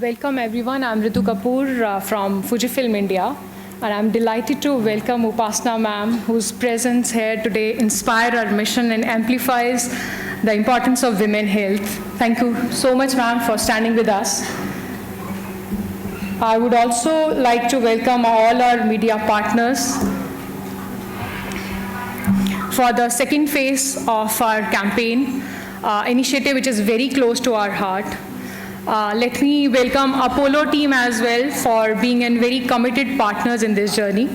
Welcome everyone, I'm Ritu Kapoor from Fujifilm India, and I'm delighted to welcome Upasana ma'am, whose presence here today inspires our mission and amplifies the importance of women health. Thank you so much ma'am for standing with us. I would also like to welcome all our media partners for the second phase of our campaign initiative, which is very close to our heart. Let me welcome Apollo team as well for being very committed partners in this journey.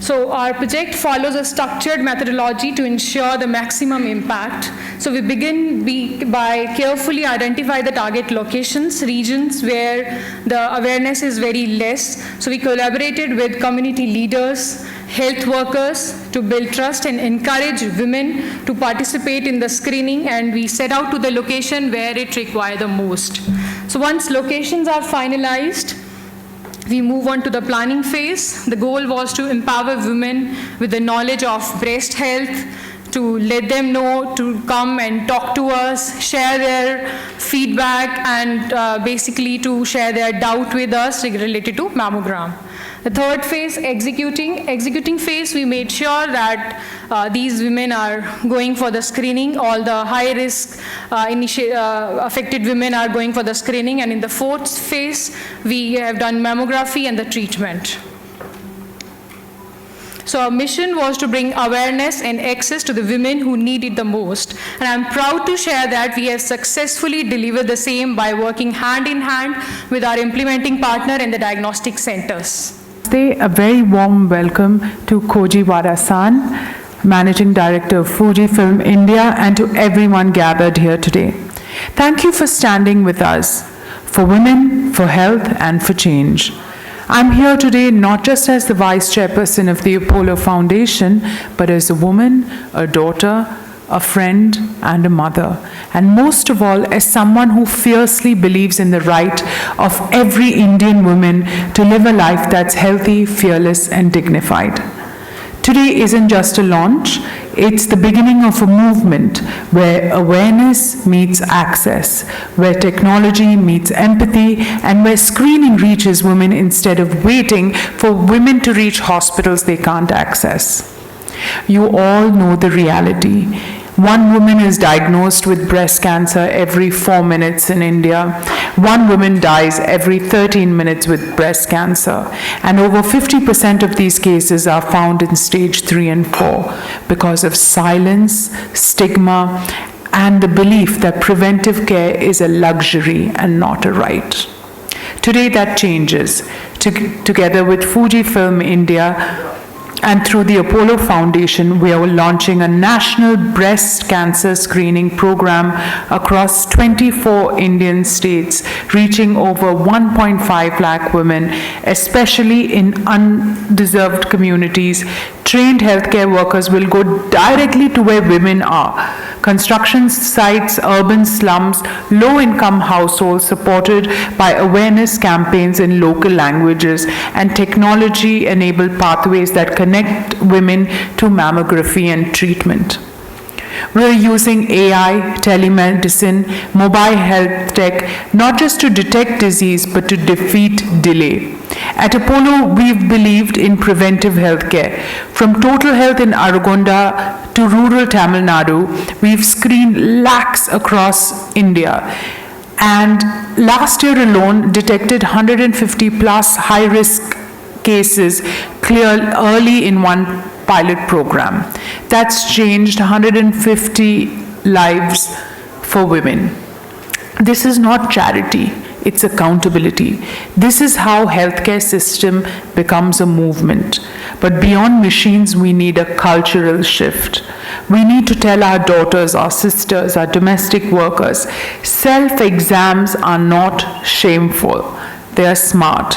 So our project follows a structured methodology to ensure the maximum impact. So we begin by carefully identify the target locations, regions where the awareness is very less. So we collaborated with community leaders, health workers to build trust and encourage women to participate in the screening, and we set out to the location where it requires the most. So once locations are finalized, we move on to the planning phase. The goal was to empower women with the knowledge of breast health, to let them know to come and talk to us, share their feedback, and basically to share their doubt with us related to mammogram. The third phase, executing phase, we made sure that these women are going for the screening. All the high-risk affected women are going for the screening. And in the fourth phase, we have done mammography and the treatment. So our mission was to bring awareness and access to the women who need it the most. And I'm proud to share that we have successfully delivered the same by working hand in hand with our implementing partner in the diagnostic centers. A very warm welcome to Koji Wada-san, Managing Director of Fujifilm India, and to everyone gathered here today. Thank you for standing with us, for women, for health, and for change. I'm here today not just as the Vice Chairperson of the Apollo Foundation, but as a woman, a daughter, a friend, and a mother. And most of all, as someone who fiercely believes in the right of every Indian woman to live a life that's healthy, fearless, and dignified. Today isn't just a launch, it's the beginning of a movement where awareness meets access, where technology meets empathy, and where screening reaches women instead of waiting for women to reach hospitals they can't access. You all know the reality. One woman is diagnosed with breast cancer every 4 minutes in India. One woman dies every 13 minutes with breast cancer. And over 50% of these cases are found in stage 3 and 4 because of silence, stigma, and the belief that preventive care is a luxury and not a right. Today that changes. Together with Fujifilm India, and through the Apollo Foundation, we are launching a national breast cancer screening program across 24 Indian states, reaching over 1.5 lakh women, especially in undeserved communities. Trained healthcare workers will go directly to where women are. Construction sites, urban slums, low-income households, supported by awareness campaigns in local languages and technology-enabled pathways that connect women to mammography and treatment. We're using AI, telemedicine, mobile health tech, not just to detect disease, but to defeat delay. At Apollo, we've believed in preventive healthcare. From total health in Aragonda to rural Tamil Nadu, we've screened lakhs across India. And last year alone, detected 150 plus high-risk cases clear early in one pilot program. That's changed 150 lives for women. This is not charity, it's accountability. This is how healthcare system becomes a movement. But beyond machines, we need a cultural shift. We need to tell our daughters, our sisters, our domestic workers, self-exams are not shameful, they are smart.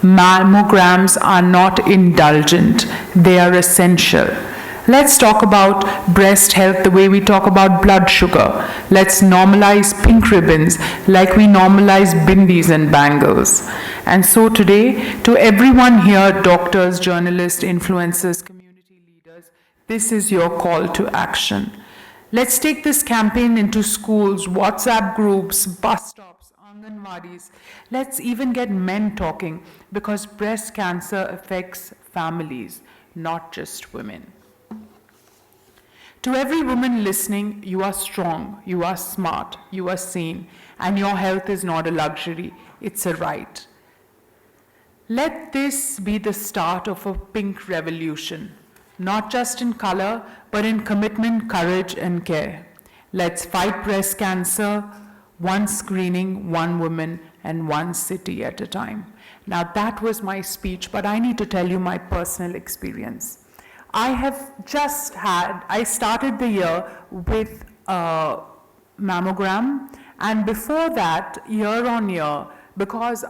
Mammograms are not indulgent, they are essential. Let's talk about breast health the way we talk about blood sugar. Let's normalize pink ribbons like we normalize bindis and bangles. And so today, to everyone here, doctors, journalists, influencers, community leaders, this is your call to action. Let's take this campaign into schools, WhatsApp groups, bus stops, Anganwadis. Let's even get men talking because breast cancer affects families, not just women. To every woman listening, you are strong, you are smart, you are sane, and your health is not a luxury, it's a right. Let this be the start of a pink revolution, not just in color, but in commitment, courage, and care. Let's fight breast cancer, one screening, one woman, and one city at a time. Now, that was my speech, but I need to tell you my personal experience. I started the year with a mammogram, and before that, year on year, because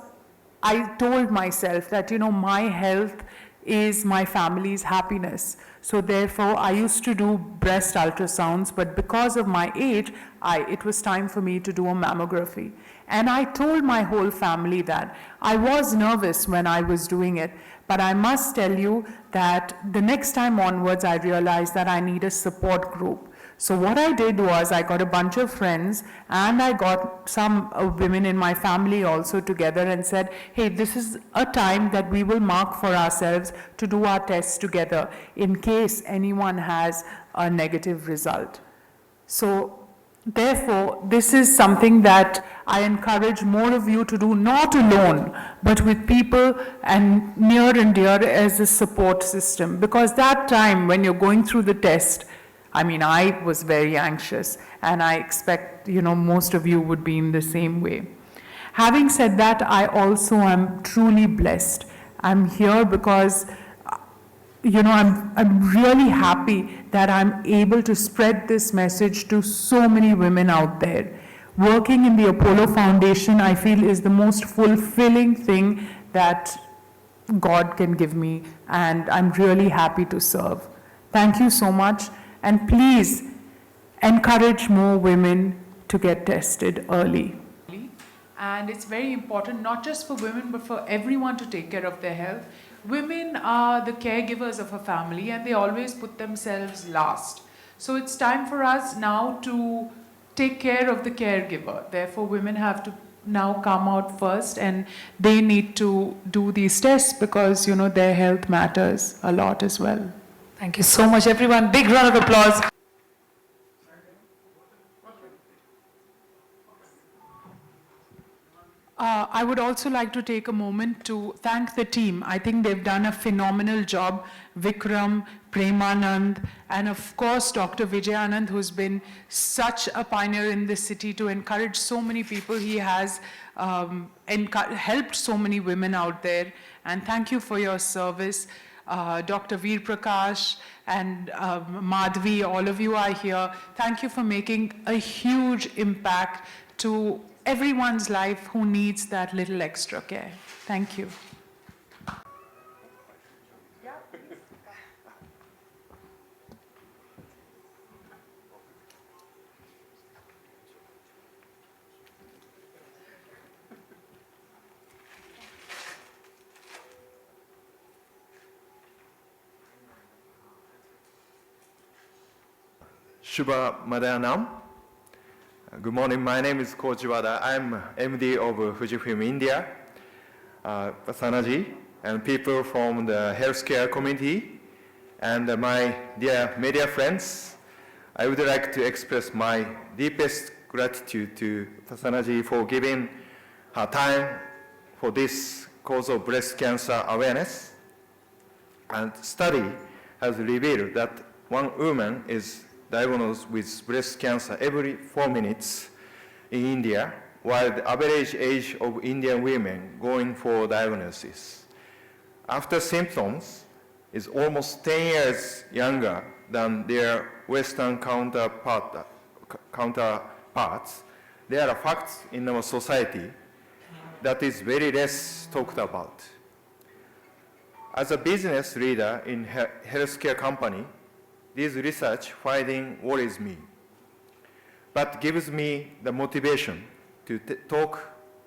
I told myself that, my health is my family's happiness. So therefore, I used to do breast ultrasounds, but because of my age, it was time for me to do a mammography. And I told my whole family that. I was nervous when I was doing it, but I must tell you that the next time onwards, I realized that I need a support group. So what I did was I got a bunch of friends and I got some women in my family also together and said, hey, this is a time that we will mark for ourselves to do our tests together in case anyone has a negative result. So therefore, this is something that I encourage more of you to do, not alone, but with people and near and dear as a support system. Because that time when you're going through the test, I was very anxious, and I expect, most of you would be in the same way. Having said that, I also am truly blessed. I'm here because, I'm really happy that I'm able to spread this message to so many women out there. Working in the Apollo Foundation, I feel, is the most fulfilling thing that God can give me, and I'm really happy to serve. Thank you so much. And please encourage more women to get tested early. And it's very important, not just for women, but for everyone to take care of their health. Women are the caregivers of a family, and they always put themselves last. So it's time for us now to take care of the caregiver. Therefore, women have to now come out first, and they need to do these tests because, their health matters a lot as well. Thank you so much, everyone. Big round of applause. I would also like to take a moment to thank the team. I think they've done a phenomenal job. Vikram, Premanand, and of course, Dr. Vijayanand, who's been such a pioneer in this city to encourage so many people. He has helped so many women out there. And thank you for your service. Dr. Veer Prakash and Madhvi, all of you are here. Thank you for making a huge impact to everyone's life who needs that little extra care. Thank you. Shubha Madhayanam. Good morning, my name is Koji Wada. I'm MD of Fujifilm India, Upasana and people from the healthcare community, and my dear media friends. I would like to express my deepest gratitude to Upasana for giving her time for this cause of breast cancer awareness. And study has revealed that one woman is diagnosed with breast cancer every 4 minutes in India, while the average age of Indian women going for diagnosis after symptoms is almost 10 years younger than their Western counterparts. There are facts in our society that is very less talked about. As a business leader in healthcare company, this research finding worries me, but gives me the motivation to talk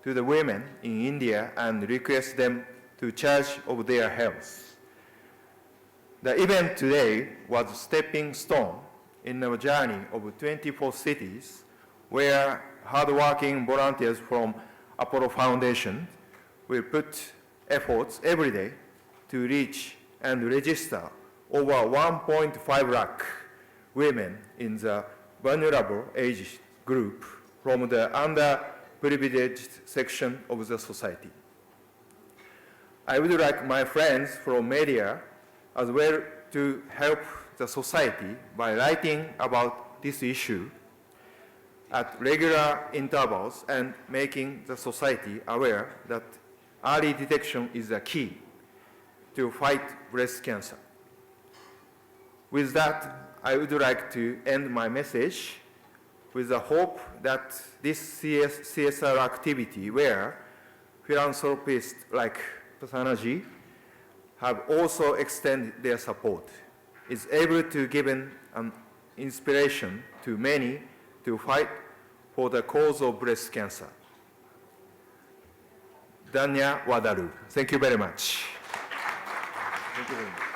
to the women in India and request them to charge of their health. The event today was a stepping stone in our journey of 24 cities where hardworking volunteers from Apollo Foundation will put efforts every day to reach and register over 1.5 lakh women in the vulnerable age group from the underprivileged section of the society. I would like my friends from media as well to help the society by writing about this issue at regular intervals and making the society aware that early detection is the key to fight breast cancer. With that, I would like to end my message with the hope that this CSR activity where philanthropists like Upasana have also extended their support is able to give an inspiration to many to fight for the cause of breast cancer. Danya Wadaru. Thank you very much. Thank you very much.